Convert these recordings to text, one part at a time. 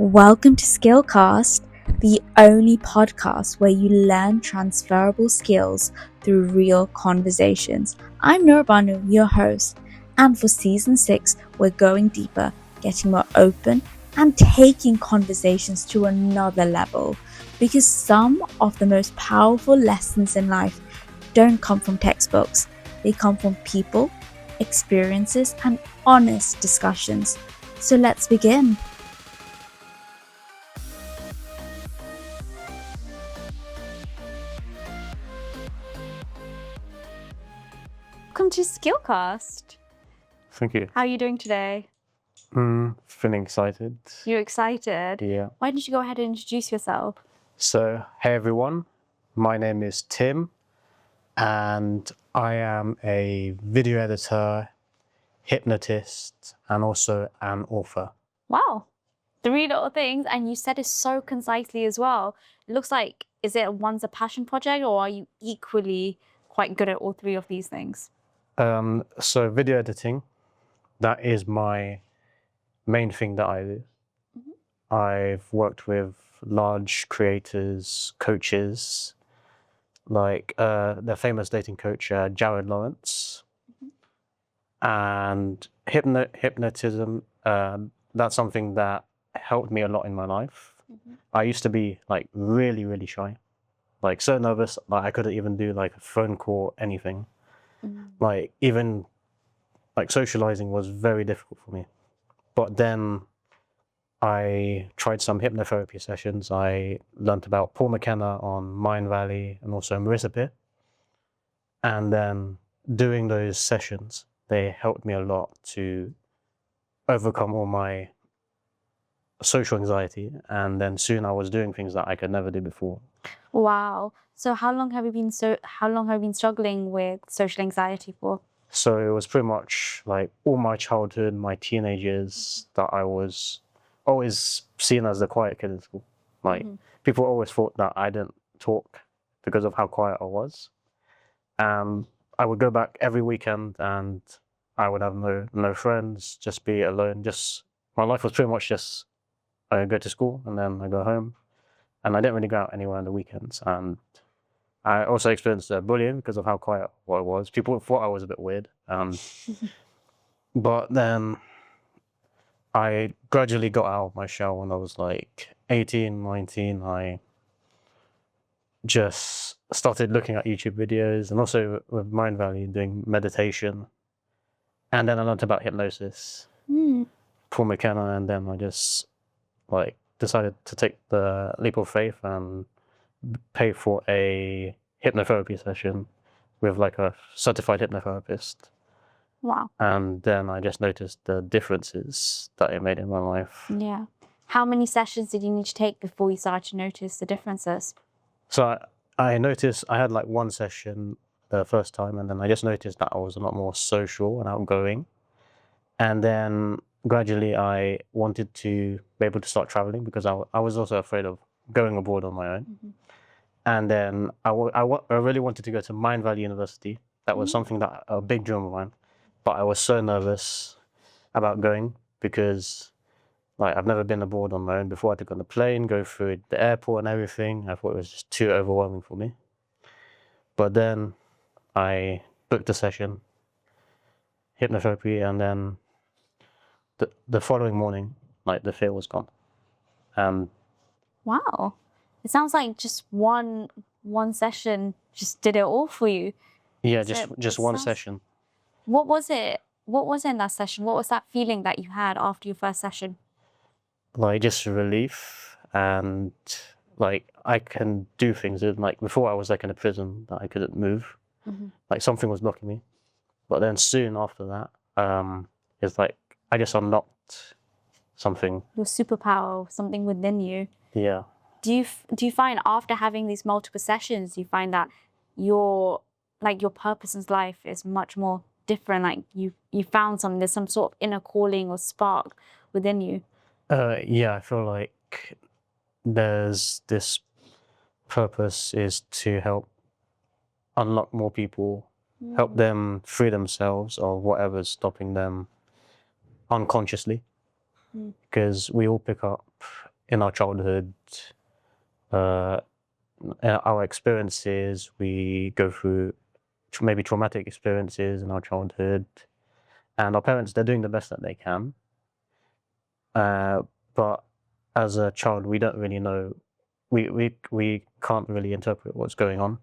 Welcome to SkillCast, the only podcast where you learn transferable skills through real conversations. I'm Nurbanu, your host, and for season 6, we're going deeper, getting more open, and taking conversations to another level. Because some of the most powerful lessons in life don't come from textbooks, they come from people, experiences, and honest discussions. So let's begin. Welcome to SkillCast. Thank you. How are you doing today? Feeling excited. You're excited? Yeah. Why don't you go ahead and introduce yourself? So, hey everyone, my name is Tim, and I am a video editor, hypnotist, and also an author. Wow. 3 little things, and you said it so concisely as well. It looks like, is it one's a passion project, or are you equally quite good at all 3 of these things? So video editing, that is my main thing that I do. I've worked with large creators, coaches, like the famous dating coach, Jared Lawrence. And hypnotism, that's something that helped me a lot in my life. I used to be like really, really shy, like so nervous, like I couldn't even do like a phone call, anything. Like even like socializing was very difficult for me. But then I tried some hypnotherapy sessions. I learned about Paul McKenna on Mind Valley and also Marissa Peer. And then doing those sessions, they helped me a lot to overcome all my social anxiety. And then soon I was doing things that I could never do before. Wow. So how long have you been struggling with social anxiety for? So it was pretty much like all my childhood, my teenage years, that I was always seen as the quiet kid in school. Like people always thought that I didn't talk because of how quiet I was. I would go back every weekend and I would have no friends, just be alone. Just my life was pretty much just I go to school and then I go home, and I didn't really go out anywhere on the weekends. And I also experienced bullying because of how quiet I was. People thought I was a bit weird. But then I gradually got out of my shell when I was like 18, 19. I just started looking at YouTube videos and also with Mind Valley doing meditation. And then I learned about hypnosis, Paul McKenna, and then I just like decided to take the leap of faith and pay for a hypnotherapy session with like a certified hypnotherapist. Wow. And then I just noticed the differences that it made in my life. Yeah. How many sessions did you need to take before you started to notice the differences? So I noticed I had like one session the first time, and then I just noticed that I was a lot more social and outgoing. And then gradually I wanted to be able to start traveling because I was also afraid of going abroad on my own. And then I really wanted to go to Mind Valley University. That was something that a big dream of mine. But I was so nervous about going because like I've never been abroad on my own before. I had to go on the plane, go through the airport and everything. I thought it was just too overwhelming for me. But then I booked a session, hypnotherapy, and then the following morning, like the fear was gone. Wow. It sounds like just one session just did it all for you. Yeah, just one session. What was it? What was in that session? What was that feeling that you had after your first session? Like just relief, and like I can do things. Like before I was like in a prison that I couldn't move. Like something was blocking me. But then soon after that, it's like I just unlocked something. Your superpower, something within you. Yeah. Do you find after having these multiple sessions, you find that your purpose in life is much more different? Like you found something, there's some sort of inner calling or spark within you. Yeah, I feel like there's this purpose is to help unlock more people, help them free themselves or whatever's stopping them unconsciously. Because we all pick up in our childhood, our experiences, we go through maybe traumatic experiences in our childhood, and our parents, they're doing the best that they can. But as a child, we don't really know, we can't really interpret what's going on.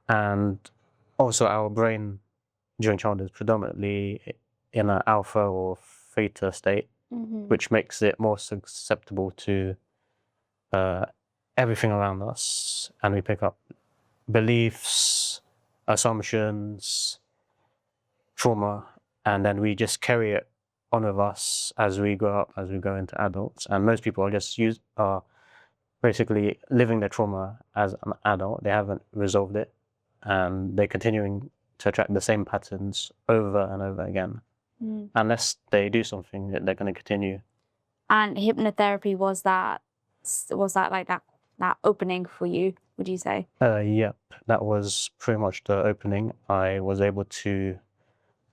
And also our brain during childhood is predominantly in an alpha or theta state, which makes it more susceptible to everything around us, and we pick up beliefs, assumptions, trauma, and then we just carry it on with us as we grow up, as we go into adults. And most people are basically living their trauma as an adult. They haven't resolved it, and they're continuing to attract the same patterns over and over again. Unless they do something, that they're going to continue. And hypnotherapy, was that like that opening for you, would you say? Yep, that was pretty much the opening. I was able to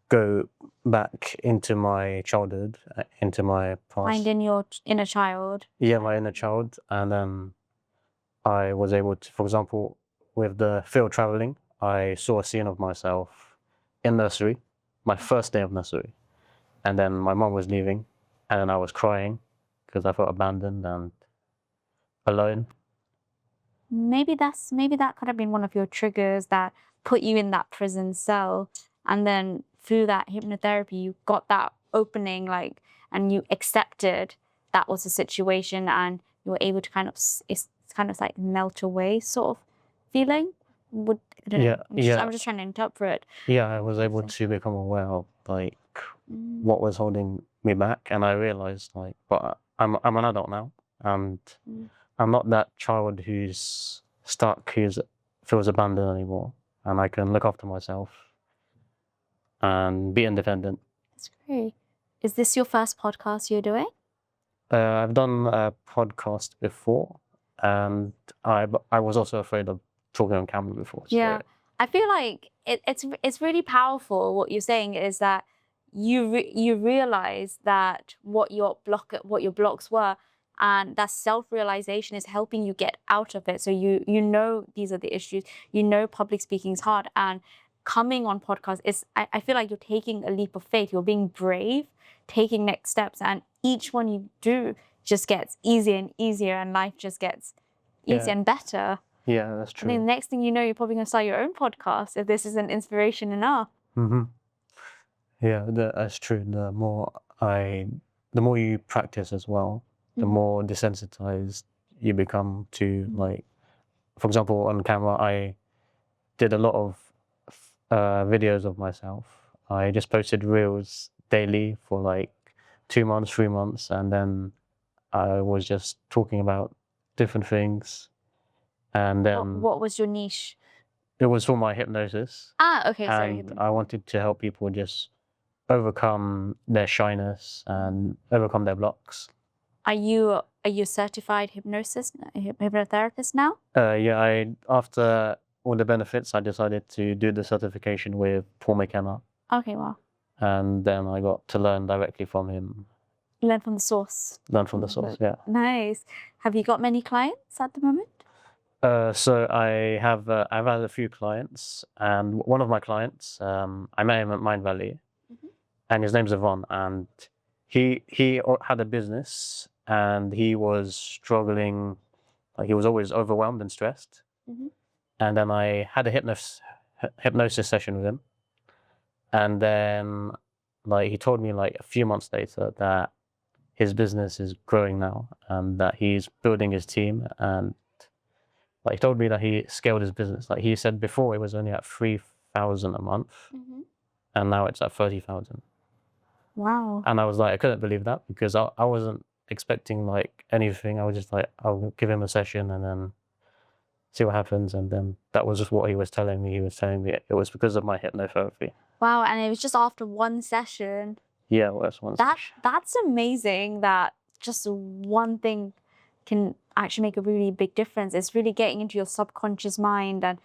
go back into my childhood, into my past. Finding your inner child. Yeah, my inner child. And then I was able to, for example, with the field traveling, I saw a scene of myself in nursery, my first day of nursery. And then my mom was leaving, and then I was crying because I felt abandoned and alone. Maybe that could have been one of your triggers that put you in that prison cell, and then through that hypnotherapy you got that opening, like, and you accepted that was the situation, and you were able to it's kind of like melt away sort of feeling. I don't know. I'm just trying to interpret. Yeah, I was able to become aware of like what was holding me back, and I realized like, but I'm an adult now, and I'm not that child who's stuck, who feels abandoned anymore, and I can look after myself and be independent. That's great. Is this your first podcast you're doing? I've done a podcast before, and I was also afraid of talking on camera before. Yeah, so I feel like it's really powerful. What you're saying is that you realize that what your blocks were, and that self-realization is helping you get out of it. So you know these are the issues. You know public speaking is hard, and coming on podcast is, I feel like you're taking a leap of faith. You're being brave, taking next steps, and each one you do just gets easier and easier, and life just gets easier and better. Yeah, that's true. And then the next thing you know, you're probably going to start your own podcast if this isn't inspiration enough. Yeah, that's true. The more you practice as well, the more desensitized you become to, like, for example, on camera, I did a lot of videos of myself. I just posted reels daily for like 2 months, 3 months, and then I was just talking about different things. And then what was your niche? It was for my hypnosis. Okay. And I wanted to help people just overcome their shyness and overcome their blocks. Are you a certified hypnotherapist now? Yeah, after all the benefits, I decided to do the certification with Paul McKenna. Okay, wow. And then I got to learn directly from him. Learn from the source. Learn from the source, yeah. Nice. Have you got many clients at the moment? So I've had a few clients, and one of my clients, I met him at Mind Valley, and his name's Yvonne, and he had a business, and he was struggling, like he was always overwhelmed and stressed. And then I had a hypnosis session with him, and then like he told me like a few months later that his business is growing now, and that he's building his team, and like he told me that he scaled his business. Like he said before, it was only at 3,000 a month, and now it's at 30,000. Wow. And I was like, I couldn't believe that, because I wasn't expecting like anything. I was just like, I'll give him a session and then see what happens. And then that was just what he was telling me. He was telling me it was because of my hypnotherapy. Wow, and it was just after one session. Yeah, it was one session. That's amazing that just one thing can actually make a really big difference. It's really getting into your subconscious mind and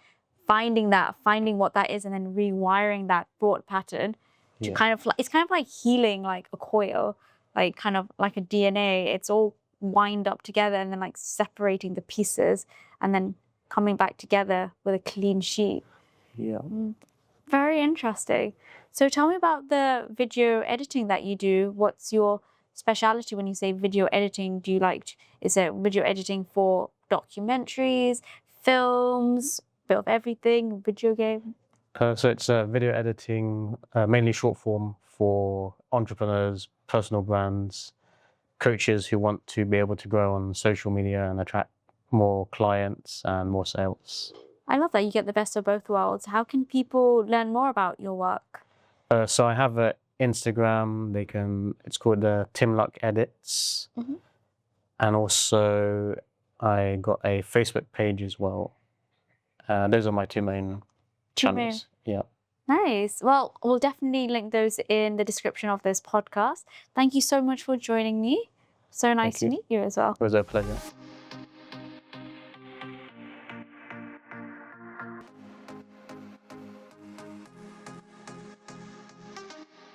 finding what that is, and then rewiring that thought pattern to it's kind of like healing like a coil, like kind of like a DNA. It's all wind up together and then like separating the pieces and then coming back together with a clean sheet. Yeah. Very interesting. So tell me about the video editing that you do. What's your speciality when you say video editing? Do you like, is it video editing for documentaries, films, bit of everything, video game? So it's video editing, mainly short form for entrepreneurs, personal brands, coaches who want to be able to grow on social media and attract more clients and more sales. I love that you get the best of both worlds. How can people learn more about your work? So I have an Instagram. It's called Tim Luck Edits, and also I got a Facebook page as well. Those are my two main channels. Yeah. Nice. Well, we'll definitely link those in the description of this podcast. Thank you so much for joining me. So nice to meet you as well. It was a pleasure.